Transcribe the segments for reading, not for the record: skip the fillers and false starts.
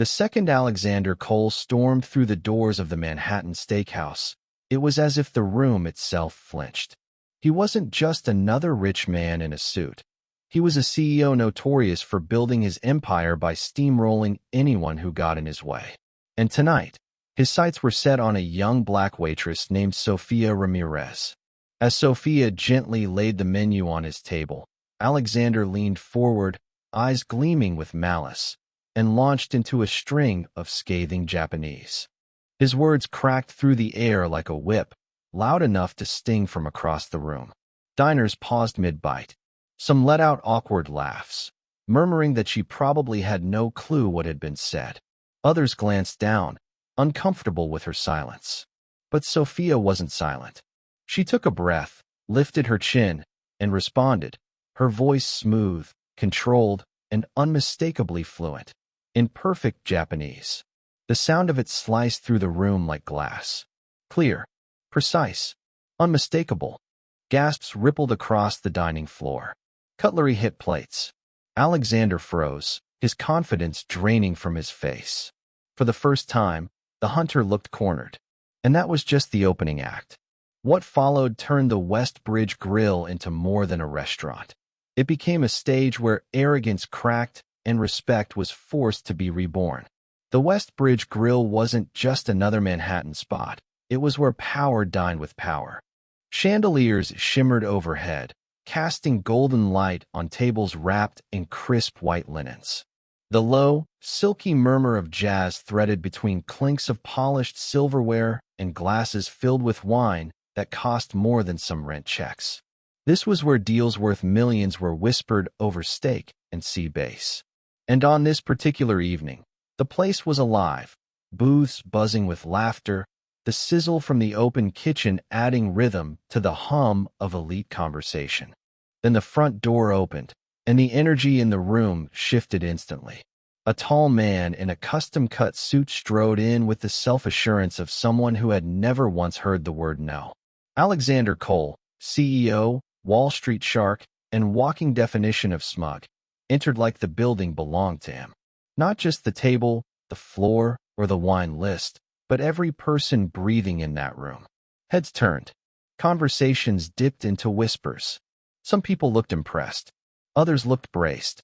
The second Alexander Cole stormed through the doors of the Manhattan Steakhouse, it was as if the room itself flinched. He wasn't just another rich man in a suit. He was a CEO notorious for building his empire by steamrolling anyone who got in his way. And tonight, his sights were set on a young black waitress named Sofia Ramirez. As Sofia gently laid the menu on his table, Alexander leaned forward, eyes gleaming with malice, and launched into a string of scathing Japanese. His words cracked through the air like a whip, loud enough to sting from across the room. Diners paused mid-bite. Some let out awkward laughs, murmuring that she probably had no clue what had been said. Others glanced down, uncomfortable with her silence. But Sofia wasn't silent. She took a breath, lifted her chin, and responded, her voice smooth, controlled, and unmistakably fluent. In perfect Japanese. The sound of it sliced through the room like glass. Clear, precise, unmistakable. Gasps rippled across the dining floor. Cutlery hit plates. Alexander froze, his confidence draining from his face. For the first time, the hunter looked cornered. And that was just the opening act. What followed turned the West Bridge Grill into more than a restaurant. It became a stage where arrogance cracked and respect was forced to be reborn. The West Bridge Grill wasn't just another Manhattan spot. It was where power dined with power. Chandeliers shimmered overhead, casting golden light on tables wrapped in crisp white linens. The low, silky murmur of jazz threaded between clinks of polished silverware and glasses filled with wine that cost more than some rent checks. This was where deals worth millions were whispered over steak and sea bass. And on this particular evening, the place was alive, booths buzzing with laughter, the sizzle from the open kitchen adding rhythm to the hum of elite conversation. Then the front door opened, and the energy in the room shifted instantly. A tall man in a custom-cut suit strode in with the self-assurance of someone who had never once heard the word no. Alexander Cole, CEO, Wall Street shark, and walking definition of smug, entered like the building belonged to him. Not just the table, the floor, or the wine list, but every person breathing in that room. Heads turned. Conversations dipped into whispers. Some people looked impressed. Others looked braced.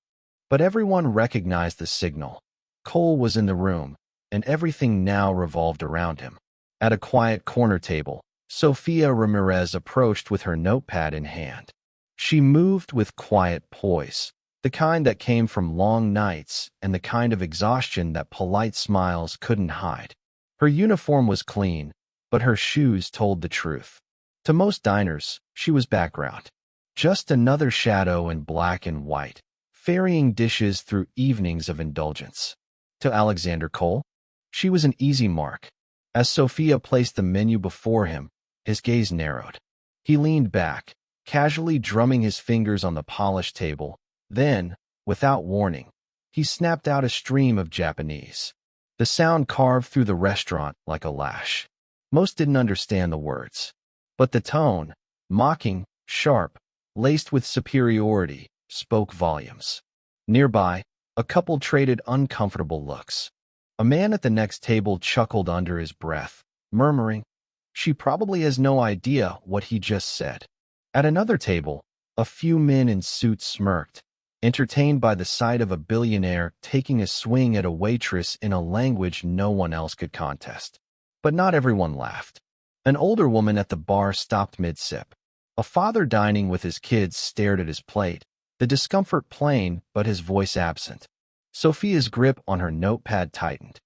But everyone recognized the signal. Cole was in the room, and everything now revolved around him. At a quiet corner table, Sofia Ramirez approached with her notepad in hand. She moved with quiet poise, the kind that came from long nights and the kind of exhaustion that polite smiles couldn't hide. Her uniform was clean, but her shoes told the truth. To most diners, she was background. Just another shadow in black and white, ferrying dishes through evenings of indulgence. To Alexander Cole, she was an easy mark. As Sofia placed the menu before him, his gaze narrowed. He leaned back, casually drumming his fingers on the polished table. Then, without warning, he snapped out a stream of Japanese. The sound carved through the restaurant like a lash. Most didn't understand the words. But the tone, mocking, sharp, laced with superiority, spoke volumes. Nearby, a couple traded uncomfortable looks. A man at the next table chuckled under his breath, murmuring, "She probably has no idea what he just said." At another table, a few men in suits smirked, entertained by the sight of a billionaire taking a swing at a waitress in a language no one else could contest. But not everyone laughed. An older woman at the bar stopped mid-sip. A father dining with his kids stared at his plate, the discomfort plain but his voice absent. Sofia's grip on her notepad tightened.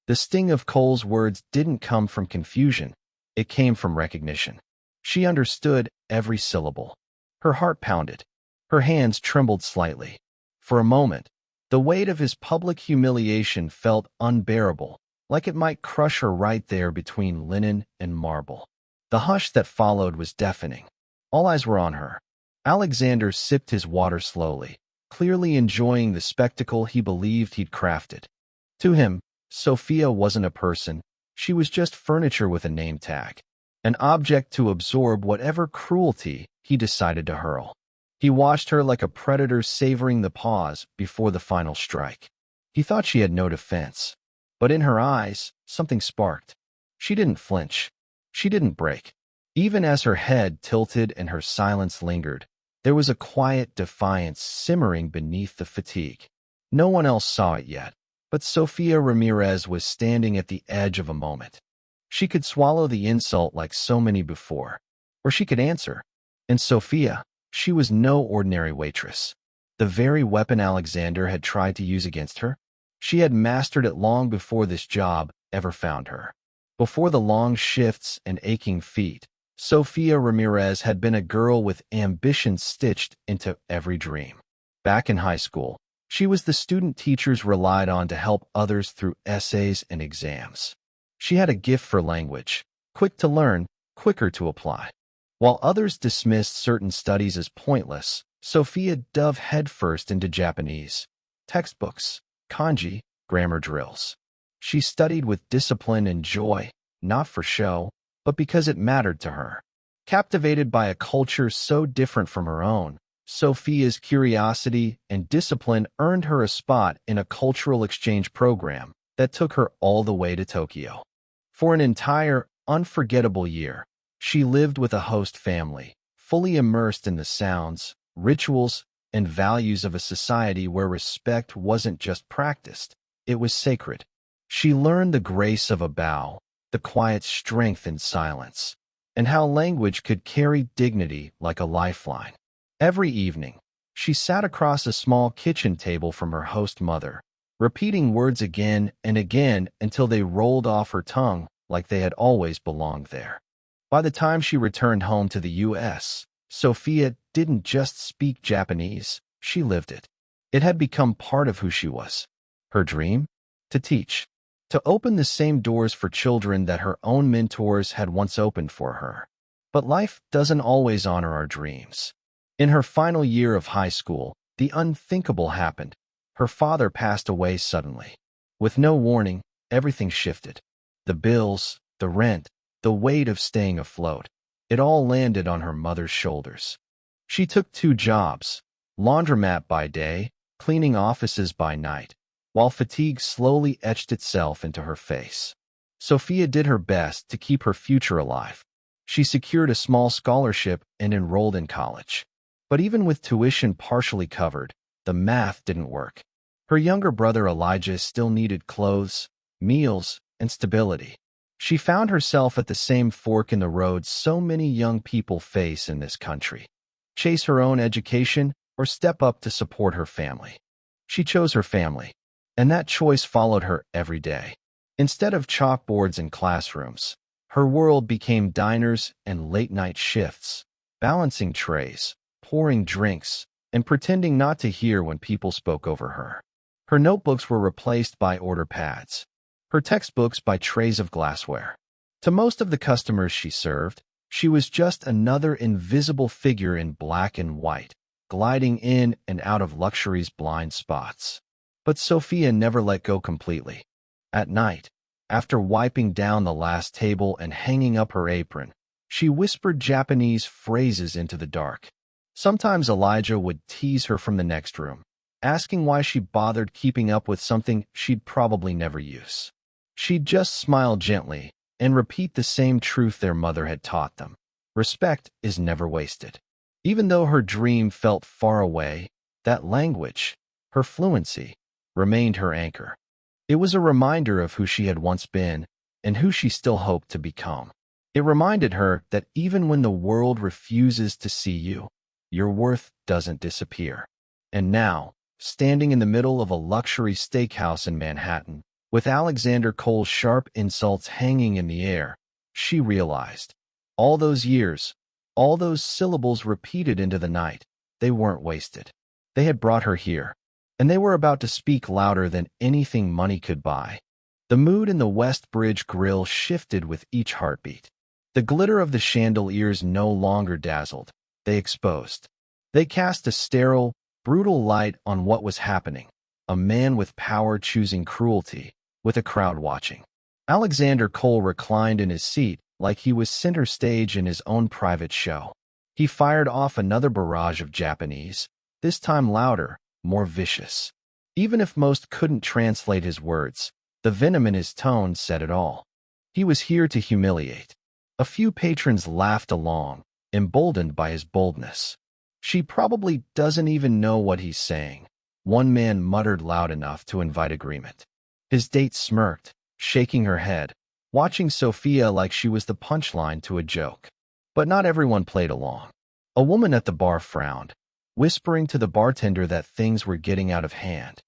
The sting of Cole's words didn't come from confusion. It came from recognition. She understood every syllable. Her heart pounded. Her hands trembled slightly. For a moment, the weight of his public humiliation felt unbearable, like it might crush her right there between linen and marble. The hush that followed was deafening. All eyes were on her. Alexander sipped his water slowly, clearly enjoying the spectacle he believed he'd crafted. To him, Sofia wasn't a person. She was just furniture with a name tag, an object to absorb whatever cruelty he decided to hurl. He watched her like a predator savoring the pause before the final strike. He thought she had no defense, But in her eyes, something sparked. She didn't flinch. She didn't break. Even as her head tilted and her silence lingered, there was a quiet defiance simmering beneath the fatigue. No one else saw it yet, but Sofia Ramirez was standing at the edge of a moment. She could swallow the insult like so many before, or she could answer. And Sofia, she was no ordinary waitress. The very weapon Alexander had tried to use against her, she had mastered it long before this job ever found her. Before the long shifts and aching feet, Sofia Ramirez had been a girl with ambition stitched into every dream. Back in high school, she was the student teachers relied on to help others through essays and exams. She had a gift for language, quick to learn, quicker to apply. While others dismissed certain studies as pointless, Sofia dove headfirst into Japanese. Textbooks, kanji, grammar drills. She studied with discipline and joy, not for show, but because it mattered to her. Captivated by a culture so different from her own, Sofia's curiosity and discipline earned her a spot in a cultural exchange program that took her all the way to Tokyo. For an entire, unforgettable year, she lived with a host family, fully immersed in the sounds, rituals, and values of a society where respect wasn't just practiced, it was sacred. She learned the grace of a bow, the quiet strength in silence, and how language could carry dignity like a lifeline. Every evening, she sat across a small kitchen table from her host mother, repeating words again and again until they rolled off her tongue like they had always belonged there. By the time she returned home to the U.S., Sofia didn't just speak Japanese, she lived it. It had become part of who she was. Her dream? To teach. To open the same doors for children that her own mentors had once opened for her. But life doesn't always honor our dreams. In her final year of high school, the unthinkable happened. Her father passed away suddenly. With no warning, everything shifted. The bills, the rent, the weight of staying afloat. It all landed on her mother's shoulders. She took 2 jobs, laundromat by day, cleaning offices by night, while fatigue slowly etched itself into her face. Sofia did her best to keep her future alive. She secured a small scholarship and enrolled in college. But even with tuition partially covered, the math didn't work. Her younger brother Elijah still needed clothes, meals, and stability. She found herself at the same fork in the road so many young people face in this country. Chase her own education or step up to support her family. She chose her family, and that choice followed her every day. Instead of chalkboards and classrooms, her world became diners and late-night shifts, balancing trays, pouring drinks, and pretending not to hear when people spoke over her. Her notebooks were replaced by order pads, her textbooks by trays of glassware. To most of the customers she served, she was just another invisible figure in black and white, gliding in and out of luxury's blind spots. But Sofia never let go completely. At night, after wiping down the last table and hanging up her apron, she whispered Japanese phrases into the dark. Sometimes Elijah would tease her from the next room, asking why she bothered keeping up with something she'd probably never use. She'd just smile gently and repeat the same truth their mother had taught them. Respect is never wasted. Even though her dream felt far away, that language, her fluency, remained her anchor. It was a reminder of who she had once been and who she still hoped to become. It reminded her that even when the world refuses to see you, your worth doesn't disappear. And now, standing in the middle of a luxury steakhouse in Manhattan, with Alexander Cole's sharp insults hanging in the air, she realized. All those years, all those syllables repeated into the night, they weren't wasted. They had brought her here, and they were about to speak louder than anything money could buy. The mood in the West Bridge Grill shifted with each heartbeat. The glitter of the chandeliers no longer dazzled, they exposed. They cast a sterile, brutal light on what was happening, a man with power choosing cruelty, with a crowd watching. Alexander Cole reclined in his seat like he was center stage in his own private show. He fired off another barrage of Japanese, this time louder, more vicious. Even if most couldn't translate his words, The venom in his tone said it all. He was here to humiliate. A few patrons laughed along, emboldened by his boldness. She probably doesn't even know what he's saying. One man muttered loud enough to invite agreement. His date smirked, shaking her head, watching Sofia like she was the punchline to a joke. But not everyone played along. A woman at the bar frowned, whispering to the bartender that things were getting out of hand.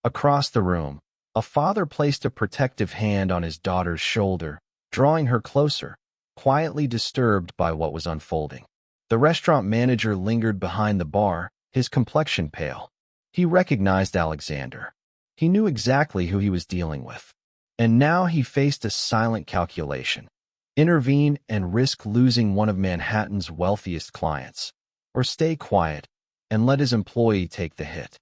Across the room, a father placed a protective hand on his daughter's shoulder, drawing her closer, quietly disturbed by what was unfolding. The restaurant manager lingered behind the bar, his complexion pale. He recognized Alexander. He knew exactly who he was dealing with. And now he faced a silent calculation. Intervene and risk losing one of Manhattan's wealthiest clients, or stay quiet and let his employee take the hit.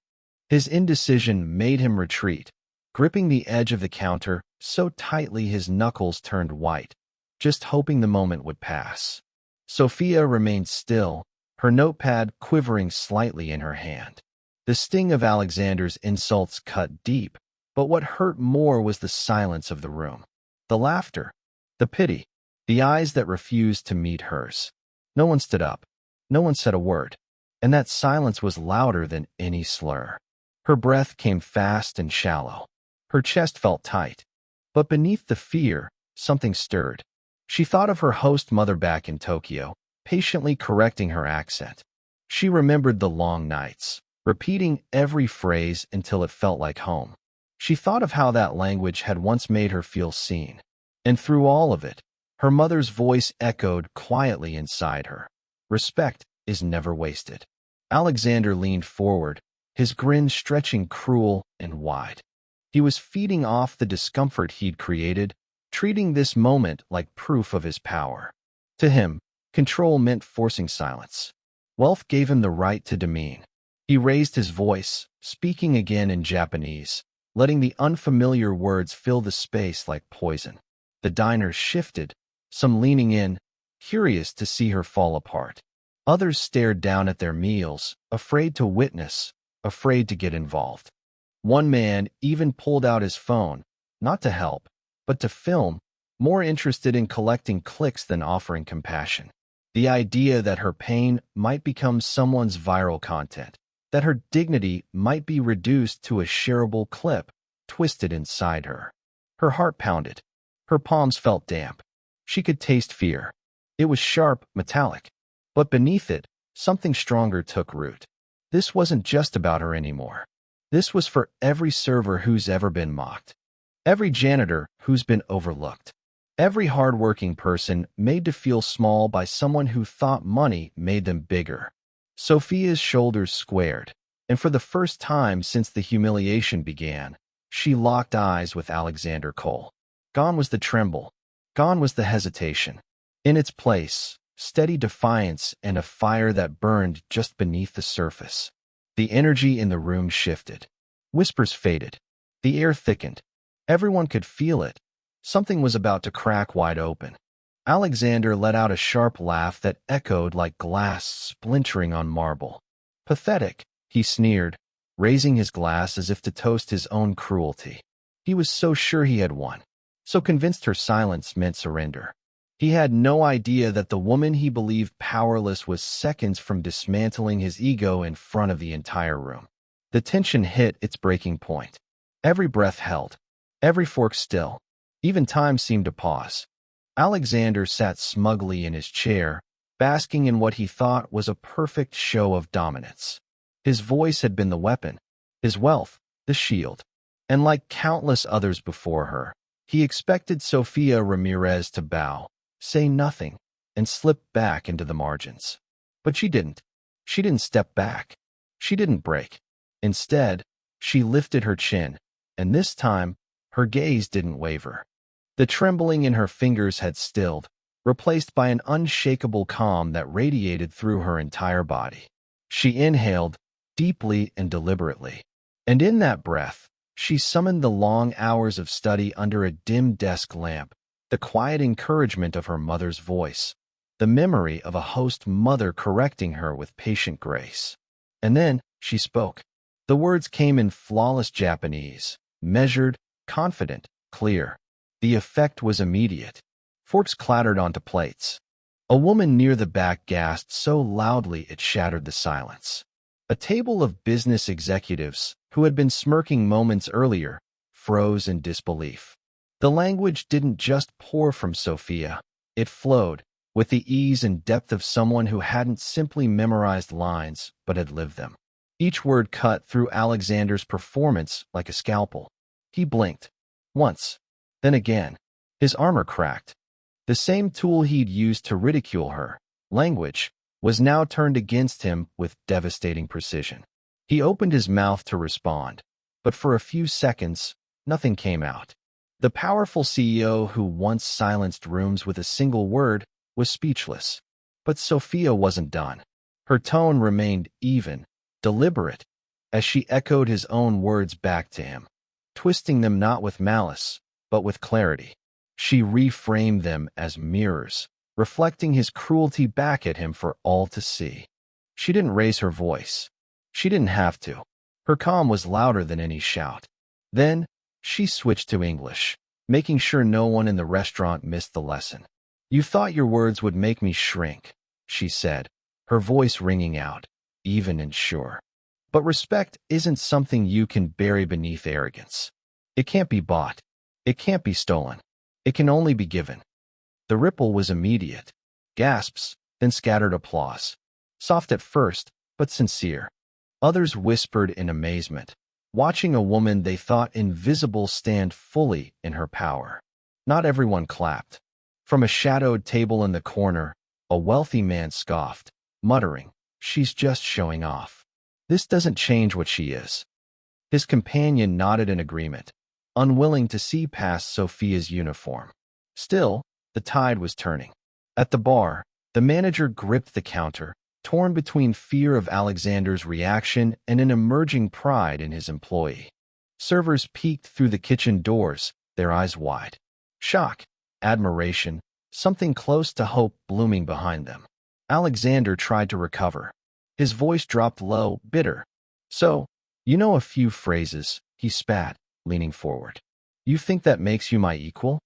His indecision made him retreat, gripping the edge of the counter so tightly his knuckles turned white, just hoping the moment would pass. Sofia remained still, her notepad quivering slightly in her hand. The sting of Alexander's insults cut deep, but what hurt more was the silence of the room. The laughter, the pity, the eyes that refused to meet hers. No one stood up. No one said a word. And that silence was louder than any slur. Her breath came fast and shallow. Her chest felt tight. But beneath the fear, something stirred. She thought of her host mother back in Tokyo, patiently correcting her accent. She remembered the long nights, repeating every phrase until it felt like home. She thought of how that language had once made her feel seen. And through all of it, her mother's voice echoed quietly inside her. Respect is never wasted. Alexander leaned forward, his grin stretching cruel and wide. He was feeding off the discomfort he'd created, treating this moment like proof of his power. To him, control meant forcing silence. Wealth gave him the right to demean. He raised his voice, speaking again in Japanese, letting the unfamiliar words fill the space like poison. The diners shifted, some leaning in, curious to see her fall apart. Others stared down at their meals, afraid to witness, afraid to get involved. One man even pulled out his phone, not to help, but to film, more interested in collecting clicks than offering compassion. The idea that her pain might become someone's viral content, that her dignity might be reduced to a shareable clip, twisted inside her. Her heart pounded. Her palms felt damp. She could taste fear. It was sharp, metallic. But beneath it, something stronger took root. This wasn't just about her anymore. This was for every server who's ever been mocked. Every janitor who's been overlooked. Every hardworking person made to feel small by someone who thought money made them bigger. Sofia's shoulders squared, and for the first time since the humiliation began, she locked eyes with Alexander Cole. Gone was the tremble. Gone was the hesitation. In its place, steady defiance and a fire that burned just beneath the surface. The energy in the room shifted. Whispers faded. The air thickened. Everyone could feel it. Something was about to crack wide open. Alexander let out a sharp laugh that echoed like glass splintering on marble. Pathetic, he sneered, raising his glass as if to toast his own cruelty. He was so sure he had won, so convinced her silence meant surrender. He had no idea that the woman he believed powerless was seconds from dismantling his ego in front of the entire room. The tension hit its breaking point. Every breath held, every fork still. Even time seemed to pause. Alexander sat smugly in his chair, basking in what he thought was a perfect show of dominance. His voice had been the weapon, his wealth, the shield. And like countless others before her, he expected Sofia Ramirez to bow, say nothing, and slip back into the margins. But she didn't. She didn't step back. She didn't break. Instead, she lifted her chin, and this time, her gaze didn't waver. The trembling in her fingers had stilled, replaced by an unshakable calm that radiated through her entire body. She inhaled, deeply and deliberately. And in that breath, she summoned the long hours of study under a dim desk lamp, the quiet encouragement of her mother's voice, the memory of a host mother correcting her with patient grace. And then she spoke. The words came in flawless Japanese, measured, confident, clear. The effect was immediate. Forks clattered onto plates. A woman near the back gasped so loudly it shattered the silence. A table of business executives, who had been smirking moments earlier, froze in disbelief. The language didn't just pour from Sofia. It flowed, with the ease and depth of someone who hadn't simply memorized lines, but had lived them. Each word cut through Alexander's performance like a scalpel. He blinked. Once. Then again. His armor cracked. The same tool he'd used to ridicule her, language, was now turned against him with devastating precision. He opened his mouth to respond, but for a few seconds, nothing came out. The powerful CEO who once silenced rooms with a single word was speechless. But Sofia wasn't done. Her tone remained even, deliberate, as she echoed his own words back to him, twisting them not with malice, but with clarity. She reframed them as mirrors, reflecting his cruelty back at him for all to see. She didn't raise her voice. She didn't have to. Her calm was louder than any shout. Then, she switched to English, making sure no one in the restaurant missed the lesson. "You thought your words would make me shrink," she said, her voice ringing out, even and sure. "But respect isn't something you can bury beneath arrogance. It can't be bought. It can't be stolen. It can only be given." The ripple was immediate. Gasps, then scattered applause. Soft at first, but sincere. Others whispered in amazement, watching a woman they thought invisible stand fully in her power. Not everyone clapped. From a shadowed table in the corner, a wealthy man scoffed, muttering, "She's just showing off. This doesn't change what she is." His companion nodded in agreement, unwilling to see past Sofia's uniform. Still, the tide was turning. At the bar, the manager gripped the counter, torn between fear of Alexander's reaction and an emerging pride in his employee. Servers peeked through the kitchen doors, their eyes wide. Shock, admiration, something close to hope blooming behind them. Alexander tried to recover. His voice dropped low, bitter. "So, you know a few phrases," he spat, leaning forward. "You think that makes you my equal?"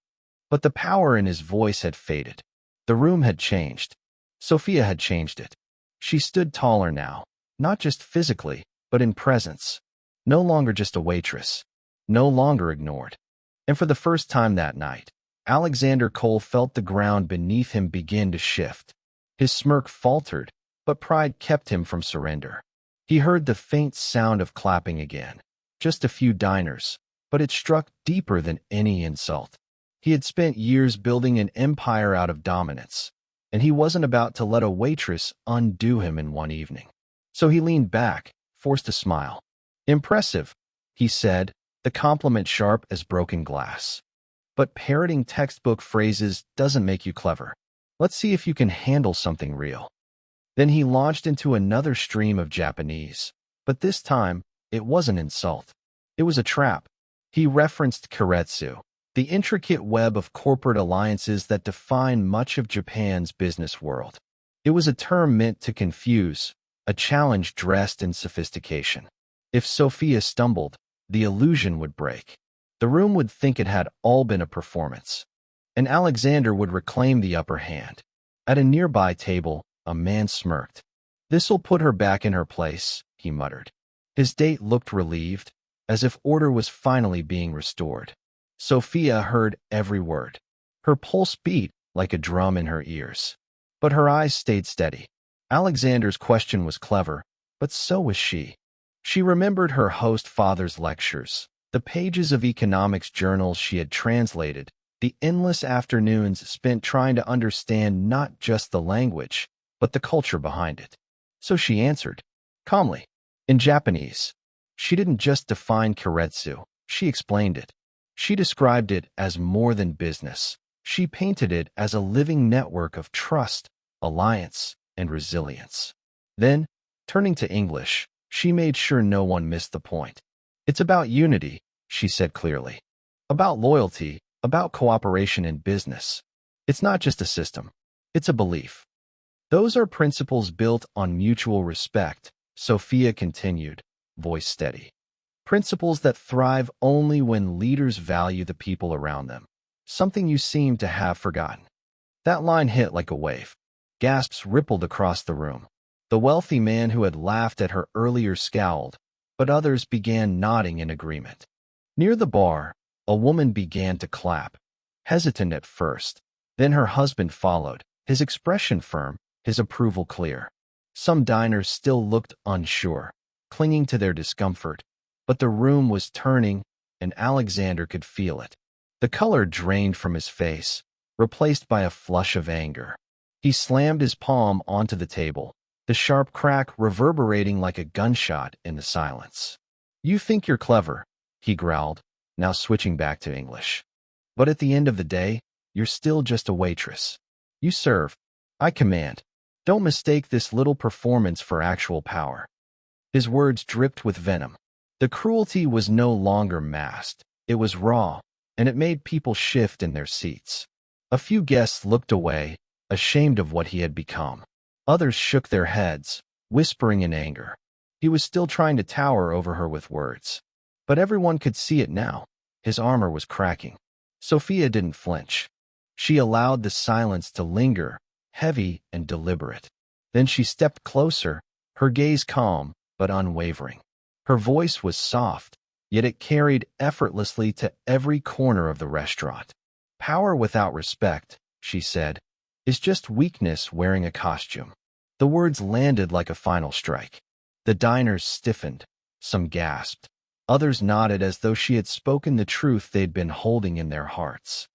But the power in his voice had faded. The room had changed. Sofia had changed it. She stood taller now, not just physically, but in presence. No longer just a waitress. No longer ignored. And for the first time that night, Alexander Cole felt the ground beneath him begin to shift. His smirk faltered, but pride kept him from surrender. He heard the faint sound of clapping again. Just a few diners, but it struck deeper than any insult. He had spent years building an empire out of dominance, and he wasn't about to let a waitress undo him in one evening. So he leaned back, forced a smile. "Impressive," he said, the compliment sharp as broken glass. "But parroting textbook phrases doesn't make you clever. Let's see if you can handle something real." Then he launched into another stream of Japanese, but this time, it wasn't insult. It was a trap. He referenced keiretsu, the intricate web of corporate alliances that define much of Japan's business world. It was a term meant to confuse, a challenge dressed in sophistication. If Sofia stumbled, the illusion would break. The room would think it had all been a performance. And Alexander would reclaim the upper hand. At a nearby table, a man smirked. "This'll put her back in her place," he muttered. His date looked relieved, as if order was finally being restored. Sofia heard every word. Her pulse beat like a drum in her ears. But her eyes stayed steady. Alexander's question was clever, but so was she. She remembered her host father's lectures, the pages of economics journals she had translated, the endless afternoons spent trying to understand not just the language, but the culture behind it. So she answered, calmly, in Japanese. She didn't just define keiretsu, she explained it. She described it as more than business. She painted it as a living network of trust, alliance, and resilience. Then, turning to English, she made sure no one missed the point. "It's about unity," she said clearly. "About loyalty, about cooperation in business. It's not just a system. It's a belief. Those are principles built on mutual respect," Sofia continued, voice steady. Principles that thrive only when leaders value the people around them. Something you seem to have forgotten. That line hit like a wave. Gasps rippled across the room. The wealthy man who had laughed at her earlier scowled, but others began nodding in agreement. Near the bar, a woman began to clap, hesitant at first. Then her husband followed, his expression firm, his approval clear. Some diners still looked unsure, clinging to their discomfort, but the room was turning, and Alexander could feel it. The color drained from his face, replaced by a flush of anger. He slammed his palm onto the table, the sharp crack reverberating like a gunshot in the silence. "You think you're clever," he growled, now switching back to English. "But at the end of the day, you're still just a waitress. You serve. I command. Don't mistake this little performance for actual power." His words dripped with venom. The cruelty was no longer masked. It was raw, and it made people shift in their seats. A few guests looked away, ashamed of what he had become. Others shook their heads, whispering in anger. He was still trying to tower over her with words. But everyone could see it now. His armor was cracking. Sofia didn't flinch. She allowed the silence to linger, heavy and deliberate. Then she stepped closer, her gaze calm but unwavering. Her voice was soft, yet it carried effortlessly to every corner of the restaurant. "Power without respect," she said, "is just weakness wearing a costume." The words landed like a final strike. The diners stiffened. Some gasped. Others nodded as though she had spoken the truth they'd been holding in their hearts.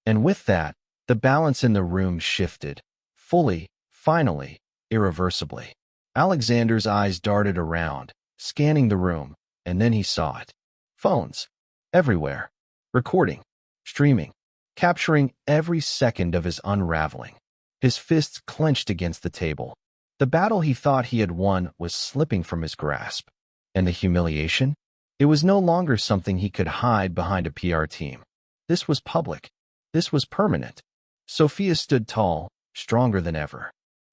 And with that, the balance in the room shifted. Fully, finally, irreversibly. Alexander's eyes darted around, scanning the room, and then he saw it. Phones. Everywhere. Recording. Streaming. Capturing every second of his unraveling. His fists clenched against the table. The battle he thought he had won was slipping from his grasp. And the humiliation? It was no longer something he could hide behind a PR team. This was public. This was permanent. Sofia stood tall, stronger than ever.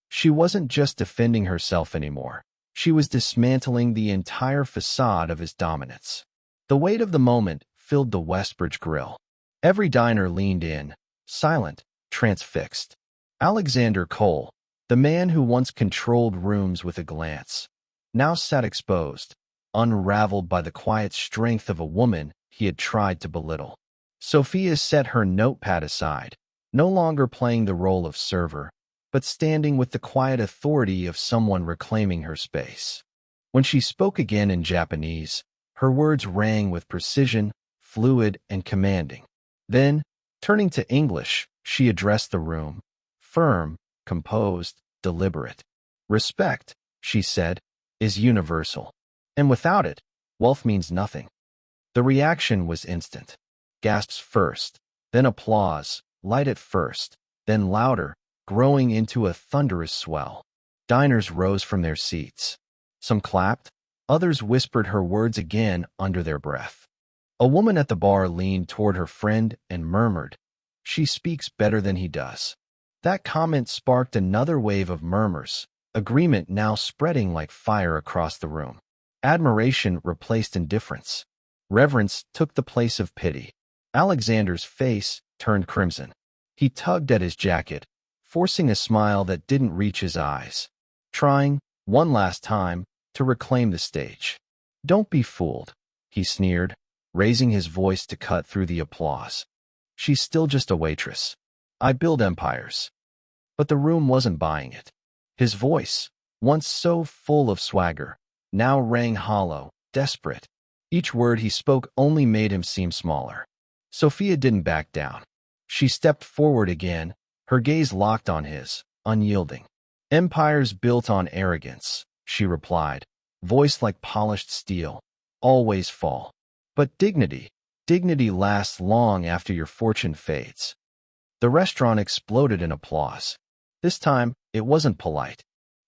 She wasn't just defending herself anymore. She was dismantling the entire facade of his dominance. The weight of the moment filled the Westbridge Grill. Every diner leaned in, silent, transfixed. Alexander Cole, the man who once controlled rooms with a glance, now sat exposed, unraveled by the quiet strength of a woman he had tried to belittle. Sofia set her notepad aside, no longer playing the role of server, but standing with the quiet authority of someone reclaiming her space. When she spoke again in Japanese, her words rang with precision, fluid and commanding. Then, turning to English, she addressed the room, firm, composed, deliberate. "Respect," she said, "is universal. And without it, wealth means nothing." The reaction was instant. Gasps first, then applause, light at first, then louder, growing into a thunderous swell. Diners rose from their seats. Some clapped, others whispered her words again under their breath. A woman at the bar leaned toward her friend and murmured, "She speaks better than he does." That comment sparked another wave of murmurs, agreement now spreading like fire across the room. Admiration replaced indifference. Reverence took the place of pity. Alexander's face turned crimson. He tugged at his jacket, forcing a smile that didn't reach his eyes, trying, one last time, to reclaim the stage. "Don't be fooled," he sneered, raising his voice to cut through the applause. "She's still just a waitress. I build empires." But the room wasn't buying it. His voice, once so full of swagger, now rang hollow, desperate. Each word he spoke only made him seem smaller. Sofia didn't back down. She stepped forward again, her gaze locked on his, unyielding. "Empires built on arrogance," she replied, voice like polished steel, "always fall. But dignity lasts long after your fortune fades." The restaurant exploded in applause. This time, it wasn't polite.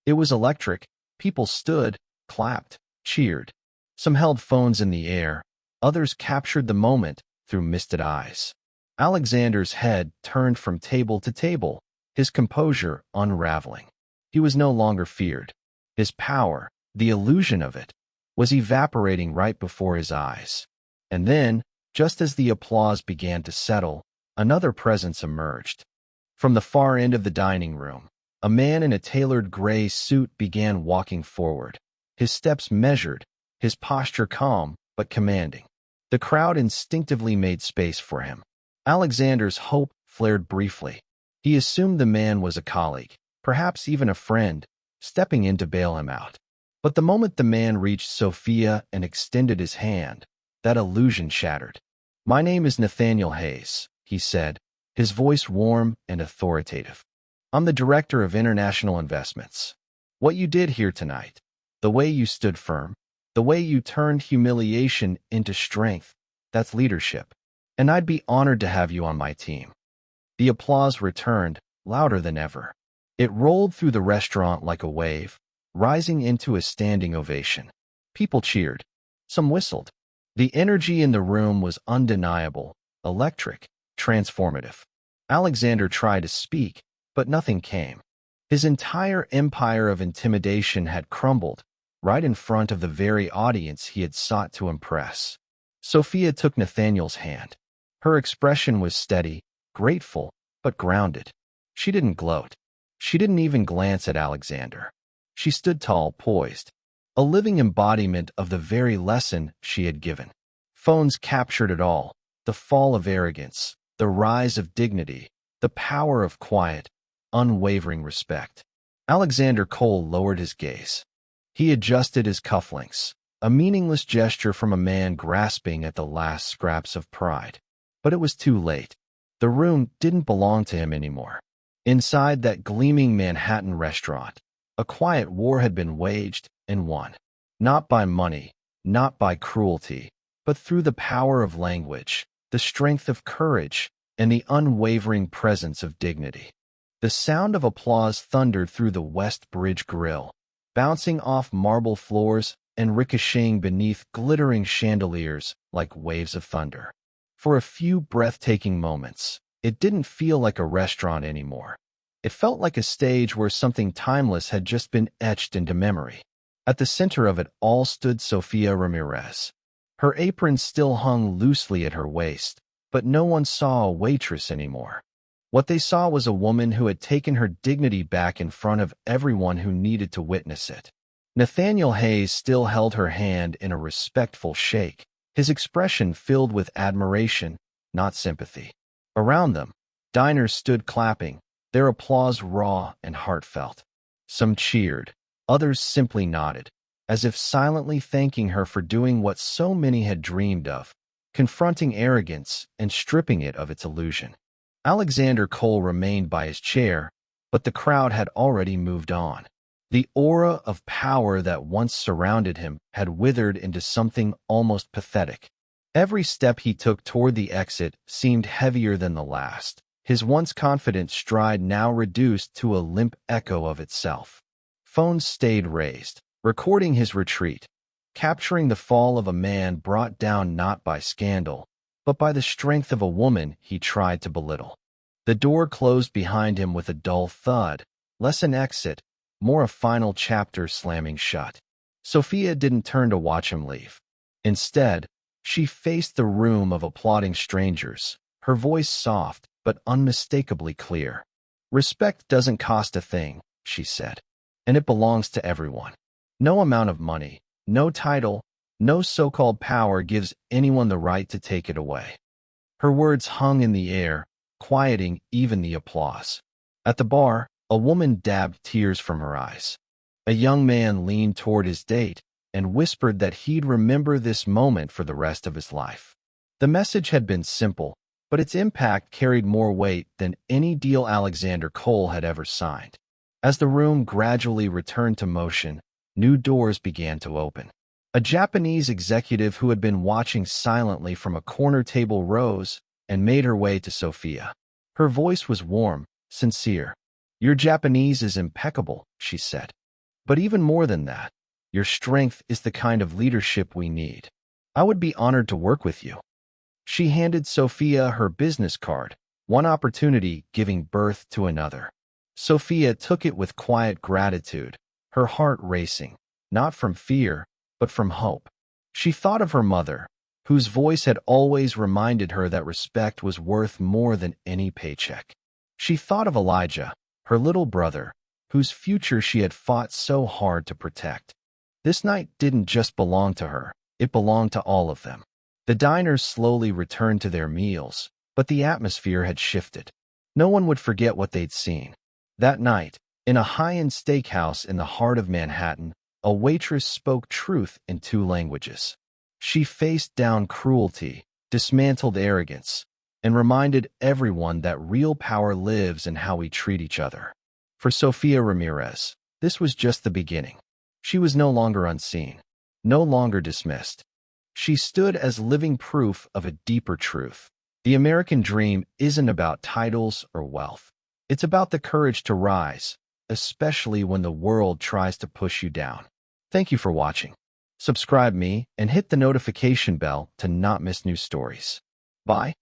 It was electric. People stood, clapped, cheered. Some held phones in the air. Others captured the moment through misted eyes. Alexander's head turned from table to table, his composure unraveling. He was no longer feared. His power, the illusion of it, was evaporating right before his eyes. And then, just as the applause began to settle, another presence emerged. From the far end of the dining room, a man in a tailored gray suit began walking forward. His steps measured, his posture calm but commanding. The crowd instinctively made space for him. Alexander's hope flared briefly. He assumed the man was a colleague, perhaps even a friend, stepping in to bail him out. But the moment the man reached Sofia and extended his hand, that illusion shattered. "My name is Nathaniel Hayes," he said, his voice warm and authoritative. "I'm the director of international investments. What you did here tonight, the way you stood firm, the way you turned humiliation into strength, that's leadership. And I'd be honored to have you on my team." The applause returned, louder than ever. It rolled through the restaurant like a wave, rising into a standing ovation. People cheered. Some whistled. The energy in the room was undeniable, electric, transformative. Alexander tried to speak, but nothing came. His entire empire of intimidation had crumbled, right in front of the very audience he had sought to impress. Sofia took Nathaniel's hand. Her expression was steady, grateful, but grounded. She didn't gloat. She didn't even glance at Alexander. She stood tall, poised, a living embodiment of the very lesson she had given. Phones captured it all: the fall of arrogance, the rise of dignity, the power of quiet, unwavering respect. Alexander Cole lowered his gaze. He adjusted his cufflinks, a meaningless gesture from a man grasping at the last scraps of pride. But it was too late. The room didn't belong to him anymore. Inside that gleaming Manhattan restaurant, a quiet war had been waged and won. Not by money, not by cruelty, but through the power of language, the strength of courage, and the unwavering presence of dignity. The sound of applause thundered through the West Bridge Grill, bouncing off marble floors and ricocheting beneath glittering chandeliers like waves of thunder. For a few breathtaking moments, it didn't feel like a restaurant anymore. It felt like a stage where something timeless had just been etched into memory. At the center of it all stood Sofia Ramirez. Her apron still hung loosely at her waist, but no one saw a waitress anymore. What they saw was a woman who had taken her dignity back in front of everyone who needed to witness it. Nathaniel Hayes still held her hand in a respectful shake, his expression filled with admiration, not sympathy. Around them, diners stood clapping, their applause raw and heartfelt. Some cheered, others simply nodded, as if silently thanking her for doing what so many had dreamed of, confronting arrogance and stripping it of its illusion. Alexander Cole remained by his chair, but the crowd had already moved on. The aura of power that once surrounded him had withered into something almost pathetic. Every step he took toward the exit seemed heavier than the last, his once confident stride now reduced to a limp echo of itself. Phones stayed raised, recording his retreat, capturing the fall of a man brought down not by scandal, but by the strength of a woman he tried to belittle. The door closed behind him with a dull thud, less an exit, more a final chapter slamming shut. Sofia didn't turn to watch him leave. Instead, she faced the room of applauding strangers, her voice soft but unmistakably clear. "Respect doesn't cost a thing," she said, "and it belongs to everyone. No amount of money, no title, no so-called power gives anyone the right to take it away." Her words hung in the air, quieting even the applause. At the bar, a woman dabbed tears from her eyes. A young man leaned toward his date and whispered that he'd remember this moment for the rest of his life. The message had been simple, but its impact carried more weight than any deal Alexander Cole had ever signed. As the room gradually returned to motion, new doors began to open. A Japanese executive who had been watching silently from a corner table rose and made her way to Sofia. Her voice was warm, sincere. "Your Japanese is impeccable," she said. "But even more than that, your strength is the kind of leadership we need. I would be honored to work with you." She handed Sofia her business card, one opportunity giving birth to another. Sofia took it with quiet gratitude, her heart racing, not from fear, but from hope. She thought of her mother, whose voice had always reminded her that respect was worth more than any paycheck. She thought of Elijah, her little brother, whose future she had fought so hard to protect. This night didn't just belong to her, it belonged to all of them. The diners slowly returned to their meals, but the atmosphere had shifted. No one would forget what they'd seen. That night, in a high-end steakhouse in the heart of Manhattan, a waitress spoke truth in two languages. She faced down cruelty, dismantled arrogance, and reminded everyone that real power lives in how we treat each other. For Sofia Ramirez, this was just the beginning. She was no longer unseen, no longer dismissed. She stood as living proof of a deeper truth. The American dream isn't about titles or wealth. It's about the courage to rise, especially when the world tries to push you down. Thank you for watching. Subscribe me and hit the notification bell to not miss new stories. Bye.